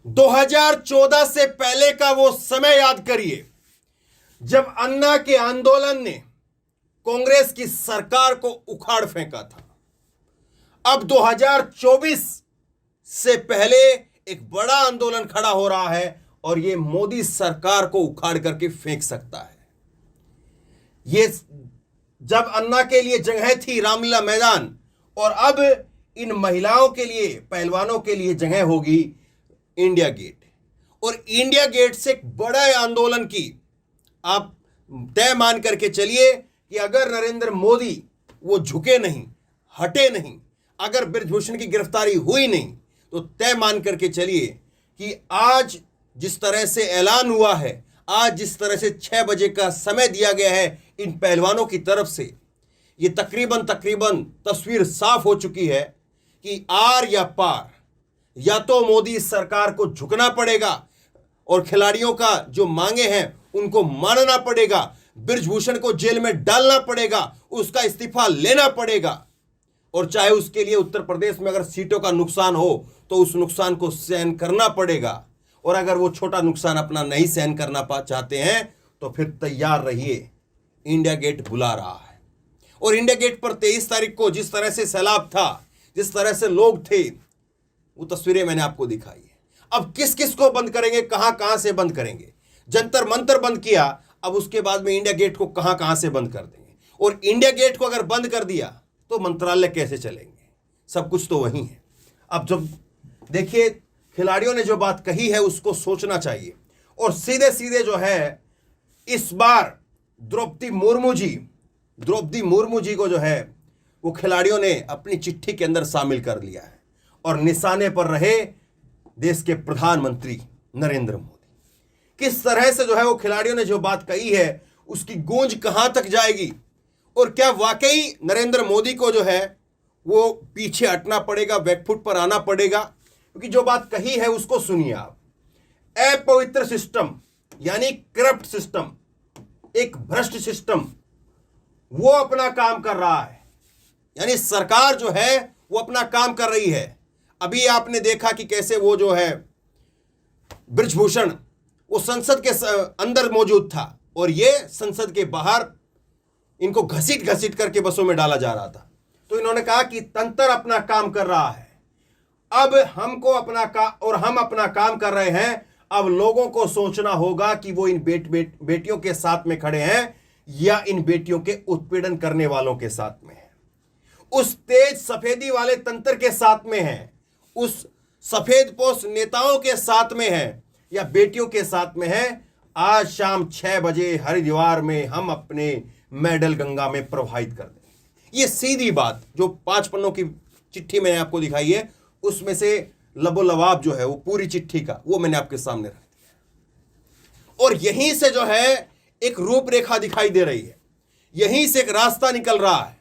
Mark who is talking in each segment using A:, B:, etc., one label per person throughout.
A: 2014 से पहले का वो समय याद करिए जब अन्ना के आंदोलन ने कांग्रेस की सरकार को उखाड़ फेंका था। अब 2024 से पहले एक बड़ा आंदोलन खड़ा हो रहा है और यह मोदी सरकार को उखाड़ करके फेंक सकता है। ये जब अन्ना के लिए जगह थी रामलीला मैदान, और अब इन महिलाओं के लिए, पहलवानों के लिए जगह होगी इंडिया गेट। और इंडिया गेट से एक बड़ा आंदोलन की आप तय मान करके चलिए कि अगर नरेंद्र मोदी वो झुके नहीं, हटे नहीं, अगर बृजभूषण की गिरफ्तारी हुई नहीं, तो तय मान करके चलिए कि आज जिस तरह से ऐलान हुआ है, आज जिस तरह से 6 बजे का समय दिया गया है इन पहलवानों की तरफ से, ये तकरीबन तस्वीर साफ हो चुकी है कि आर या पार, या तो मोदी सरकार को झुकना पड़ेगा और खिलाड़ियों का जो मांगे हैं उनको मानना पड़ेगा, बृजभूषण को जेल में डालना पड़ेगा, उसका इस्तीफा लेना पड़ेगा, और चाहे उसके लिए उत्तर प्रदेश में अगर सीटों का नुकसान हो तो उस नुकसान को सहन करना पड़ेगा। और अगर वो छोटा नुकसान अपना नहीं सहन करना चाहते हैं तो फिर तैयार रहिए, इंडिया गेट बुला रहा है। और इंडिया गेट पर 23 तारीख को जिस तरह से सैलाब था, जिस तरह से लोग थे, वो तस्वीरें मैंने आपको दिखाई है। अब किस किस को बंद करेंगे, कहां कहां से बंद करेंगे। जंतर मंतर बंद किया, अब उसके बाद में इंडिया गेट को कहां कहां से बंद कर देंगे। और इंडिया गेट को अगर बंद कर दिया तो मंत्रालय कैसे चलेंगे, सब कुछ तो वही है। अब जब देखिए खिलाड़ियों ने जो बात कही है उसको सोचना चाहिए। और सीधे सीधे जो है इस बार द्रौपदी मुर्मू जी को जो है वो खिलाड़ियों ने अपनी चिट्ठी के अंदर शामिल कर लिया है। और निशाने पर रहे देश के प्रधानमंत्री नरेंद्र मोदी। किस तरह से जो है वो खिलाड़ियों ने जो बात कही है उसकी गूंज कहां तक जाएगी, और क्या वाकई नरेंद्र मोदी को जो है वो पीछे हटना पड़ेगा, बैकफुट पर आना पड़ेगा। क्योंकि जो बात कही है उसको सुनिए आप। अपवित्र सिस्टम यानी करप्ट सिस्टम, एक भ्रष्ट सिस्टम, वो अपना काम कर रहा है, यानी सरकार जो है वो अपना काम कर रही है। अभी आपने देखा कि कैसे वो जो है बृजभूषण वो संसद के अंदर मौजूद था और ये संसद के बाहर इनको घसीट करके बसों में डाला जा रहा था। तो इन्होंने कहा कि तंत्र अपना काम कर रहा है, अब हमको हम अपना काम कर रहे हैं। अब लोगों को सोचना होगा कि वो इन बेटियों के साथ में खड़े हैं या इन बेटियों के उत्पीड़न करने वालों के साथ में है, उस तेज सफेदी वाले तंत्र के साथ में है, उस सफेद पोश नेताओं के साथ में है, या बेटियों के साथ में है। आज शाम 6 बजे हरिद्वार में हम अपने मेडल गंगा में प्रवाहित कर देंगे। ये सीधी बात जो 5 पन्नों की चिट्ठी मैंने आपको दिखाई है उसमें से लबोलवाब जो है वो पूरी चिट्ठी का वो मैंने आपके सामने रख दिया। और यहीं से जो है एक रूपरेखा दिखाई दे रही है, यहीं से एक रास्ता निकल रहा है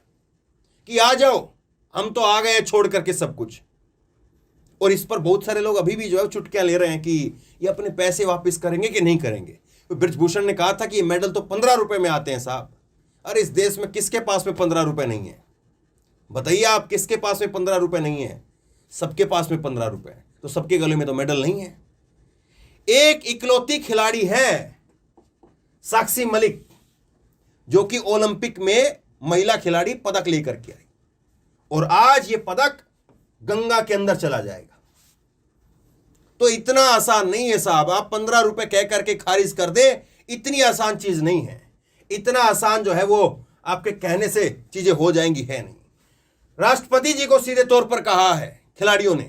A: कि आ जाओ, हम तो आ गए छोड़ करके सब कुछ। और इस पर बहुत सारे लोग अभी भी जो है चुटकियां ले रहे हैं कि ये अपने पैसे वापस करेंगे कि नहीं करेंगे। तो बृजभूषण ने कहा था कि ये मेडल तो 15 रुपए में आते हैं साहब। अरे इस देश में किसके पास में 15 रुपए नहीं है, बताइए आप, किसके पास में 15 रुपए नहीं है? सबके पास में 15 रुपए है, तो सबके गले में तो मेडल नहीं है। एक इकलौती खिलाड़ी है साक्षी मलिक, जो कि ओलंपिक में महिला खिलाड़ी पदक लेकर के आई, और आज ये पदक गंगा के अंदर चला जाएगा। तो इतना आसान नहीं है साहब, आप 15 रुपए कह करके खारिज कर दे, इतनी आसान चीज नहीं है। इतना आसान जो है वो आपके कहने से चीजें हो जाएंगी है नहीं। राष्ट्रपति जी को सीधे तौर पर कहा है खिलाड़ियों ने,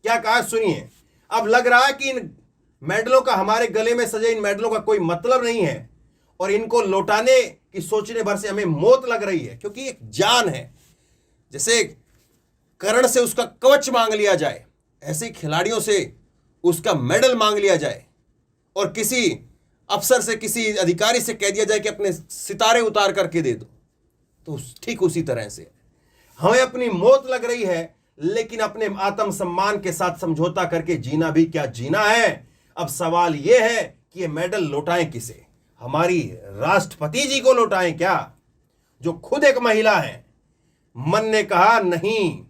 A: क्या कहा सुनिए। अब लग रहा है कि इन मेडलों का, हमारे गले में सजे इन मेडलों का कोई मतलब नहीं है, और इनको लौटाने की सोचने भर से हमें मौत लग रही है। क्योंकि एक जान है, जैसे कर्ण से उसका कवच मांग लिया जाए, ऐसे खिलाड़ियों से उसका मेडल मांग लिया जाए, और किसी अफसर से, किसी अधिकारी से कह दिया जाए कि अपने सितारे उतार करके दे दो, तो ठीक उसी तरह से हमें अपनी मौत लग रही है, लेकिन अपने आत्मसम्मान के साथ समझौता करके जीना भी क्या जीना है। अब सवाल यह है कि ये मेडल लौटाएं किसे? हमारी राष्ट्रपति जी को लौटाएं क्या, जो खुद एक महिला है? मन ने कहा नहीं,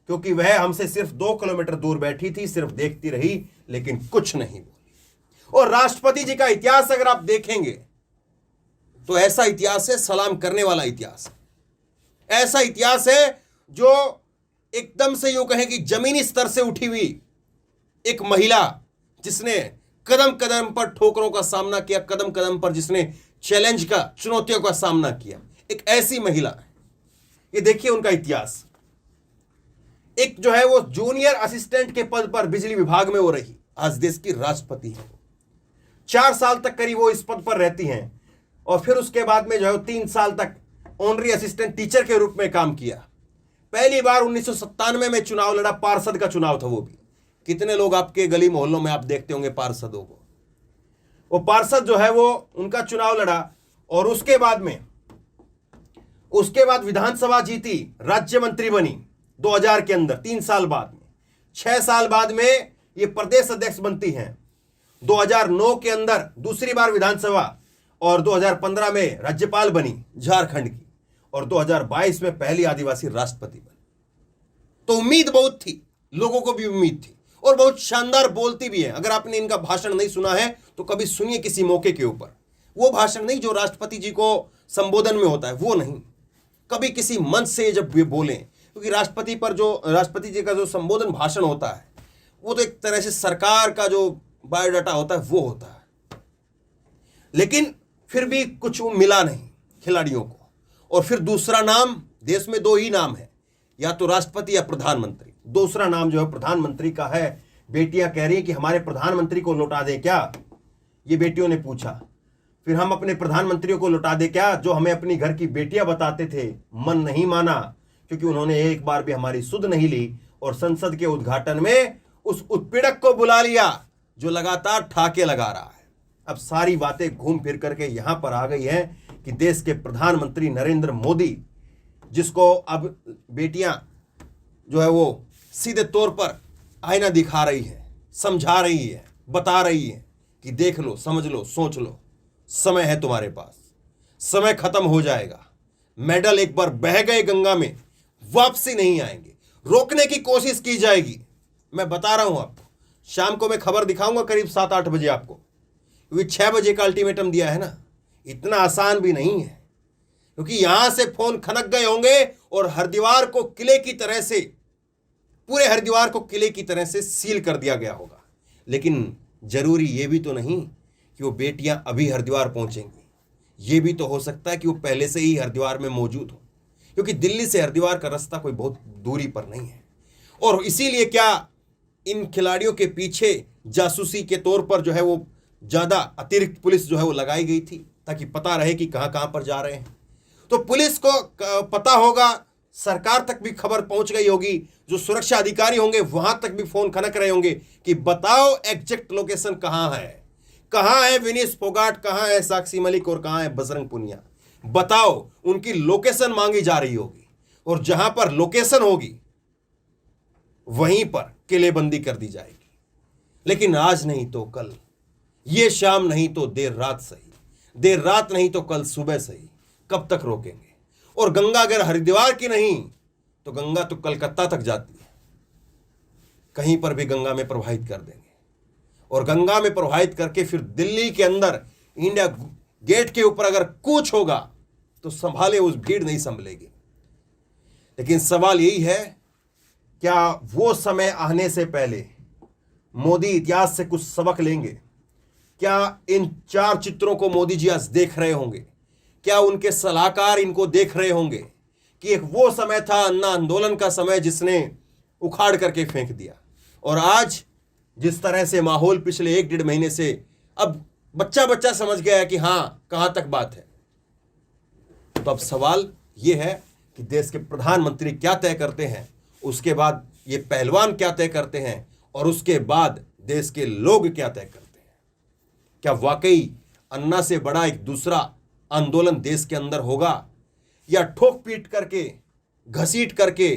A: क्योंकि वह हमसे सिर्फ 2 किलोमीटर दूर बैठी थी, सिर्फ देखती रही, लेकिन कुछ नहीं बोली। और राष्ट्रपति जी का इतिहास अगर आप देखेंगे तो ऐसा इतिहास है, सलाम करने वाला इतिहास है। ऐसा इतिहास है जो एकदम से यूं कहें कि जमीनी स्तर से उठी हुई एक महिला, जिसने कदम कदम पर ठोकरों का सामना किया, कदम कदम पर जिसने चैलेंज का, चुनौतियों का सामना किया, एक ऐसी महिला है। ये देखिए उनका इतिहास। एक जो है वो जूनियर असिस्टेंट के पद पर बिजली विभाग में वो रही, आज देश की राष्ट्रपति है। 4 साल तक करीब वो इस पद पर रहती हैं और फिर उसके बाद में जो है 3 साल तक ऑनरी असिस्टेंट टीचर के रूप में काम किया। पहली बार 1997 में चुनाव लड़ा, पार्षद का चुनाव था वो भी। कितने लोग आपके गली मोहल्लों में आप देखते होंगे पार्षदों को। वो पार्षद जो है वो उनका चुनाव लड़ा और उसके बाद विधानसभा जीती, राज्य मंत्री बनी 2000 के अंदर, 3 साल बाद में। 6 साल बाद में ये प्रदेश अध्यक्ष बनती हैं। 2009 के अंदर दूसरी बार विधानसभा और 2015 में राज्यपाल बनी झारखंड की और 2022 में पहली आदिवासी राष्ट्रपति बनी। तो उम्मीद बहुत थी, लोगों को भी उम्मीद थी और बहुत शानदार बोलती भी है। अगर आपने इनका भाषण नहीं सुना है तो कभी सुनिए किसी मौके के ऊपर। वो भाषण नहीं जो राष्ट्रपति जी को संबोधन में होता है, वो नहीं, कभी किसी मंच से जब वे बोलें, क्योंकि राष्ट्रपति जी का जो संबोधन भाषण होता है वो तो एक तरह से सरकार का जो बायोडाटा होता है वो होता है। लेकिन फिर भी कुछ मिला नहीं खिलाड़ियों को। और फिर दूसरा नाम, देश में 2 ही नाम है, या तो राष्ट्रपति या प्रधानमंत्री। दूसरा नाम जो है प्रधानमंत्री का है। बेटियां कह रही कि हमारे प्रधानमंत्री को लौटा दे क्या, ये बेटियों ने पूछा। फिर हम अपने प्रधानमंत्रियों को लौटा दे क्या जो हमें अपनी घर की बेटियां बताते थे। मन नहीं माना, क्योंकि उन्होंने एक बार भी हमारी सुध नहीं ली और संसद के उद्घाटन में उस उत्पीड़क को बुला लिया जो लगातार ठाके लगा रहा है। अब सारी बातें घूम फिर करके यहां पर आ गई हैं कि देश के प्रधानमंत्री नरेंद्र मोदी, जिसको अब बेटियां जो है वो सीधे तौर पर आईना दिखा रही है, समझा रही है, बता रही है कि देख लो, समझ लो, सोच लो, समय है तुम्हारे पास, समय खत्म हो जाएगा। मेडल एक बार बह गए गंगा में, वापसी नहीं आएंगे। रोकने की कोशिश की जाएगी, मैं बता रहा हूं आपको। शाम को मैं खबर दिखाऊंगा करीब 7-8 बजे आपको, क्योंकि 6 बजे का अल्टीमेटम दिया है ना। इतना आसान भी नहीं है, क्योंकि यहां से फोन खनक गए होंगे और हरिद्वार को किले की तरह से, पूरे हरिद्वार को किले की तरह से सील कर दिया गया होगा। लेकिन जरूरी ये भी तो नहीं कि वो बेटियां अभी हरिद्वार पहुंचेंगी। ये भी तो हो सकता है कि वो पहले से ही हरिद्वार में मौजूद हो, क्योंकि दिल्ली से हरिद्वार का रास्ता कोई बहुत दूरी पर नहीं है। और इसीलिए क्या इन खिलाड़ियों के पीछे जासूसी के तौर पर जो है वो ज़्यादा अतिरिक्त पुलिस जो है वो लगाई गई थी, ताकि पता रहे कि कहाँ कहाँ पर जा रहे हैं। तो पुलिस को पता होगा, सरकार तक भी खबर पहुंच गई होगी, जो सुरक्षा अधिकारी होंगे वहां तक भी फोन खनक रहे होंगे कि बताओ एग्जैक्ट लोकेशन कहाँ है विनीश फोगाट, कहाँ है साक्षी मलिक और कहाँ है बजरंग पुनिया, बताओ। उनकी लोकेशन मांगी जा रही होगी और जहां पर लोकेशन होगी वहीं पर किलेबंदी कर दी जाएगी। लेकिन आज नहीं तो कल, ये शाम नहीं तो देर रात सही, देर रात नहीं तो कल सुबह सही, कब तक रोकेंगे। और गंगा अगर हरिद्वार की नहीं तो गंगा तो कलकत्ता तक जाती है, कहीं पर भी गंगा में प्रवाहित कर देंगे। और गंगा में प्रवाहित करके फिर दिल्ली के अंदर इंडिया गेट के ऊपर अगर कूच होगा तो संभाले उस भीड़ नहीं संभलेगी। लेकिन सवाल यही है, क्या वो समय आने से पहले मोदी इतिहास से कुछ सबक लेंगे? क्या इन 4 चित्रों को मोदी जी आज देख रहे होंगे? क्या उनके सलाहकार इनको देख रहे होंगे कि एक वो समय था अन्ना आंदोलन का समय जिसने उखाड़ करके फेंक दिया, और आज जिस तरह से माहौल पिछले 1-1.5 महीने से, अब बच्चा समझ गया है कि हां कहां तक बात है। तो अब सवाल यह है कि देश के प्रधानमंत्री क्या तय करते हैं, उसके बाद ये पहलवान क्या तय करते हैं, और उसके बाद देश के लोग क्या तय करते हैं। क्या वाकई अन्ना से बड़ा एक दूसरा आंदोलन देश के अंदर होगा, या ठोक पीट करके, घसीट करके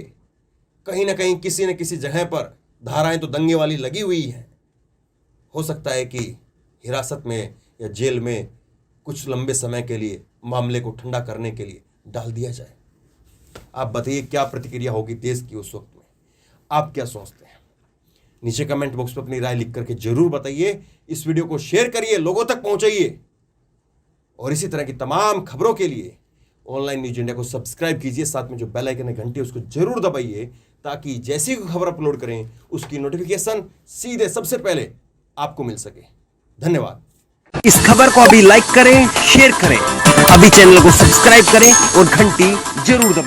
A: कहीं ना कहीं किसी न किसी जगह पर धाराएं तो दंगे वाली लगी हुई हैं, हो सकता है कि हिरासत में या जेल में कुछ लंबे समय के लिए मामले को ठंडा करने के लिए डाल दिया जाए। आप बताइए क्या प्रतिक्रिया होगी देश की उस वक्त में। आप क्या सोचते हैं? नीचे कमेंट बॉक्स में अपनी राय लिख करके जरूर बताइए। इस वीडियो को शेयर करिए, लोगों तक पहुंचाइए और इसी तरह की तमाम खबरों के लिए ऑनलाइन न्यूज इंडिया को सब्सक्राइब कीजिए। साथ में जो बेल आइकन है घंटी उसको जरूर दबाइए ताकि जैसी कोई खबर अपलोड करें उसकी नोटिफिकेशन सीधे सबसे पहले आपको मिल सके। धन्यवाद।
B: इस खबर को अभी लाइक करें, शेयर करें, अभी चैनल को सब्सक्राइब करें और घंटी जरूर दबाएं।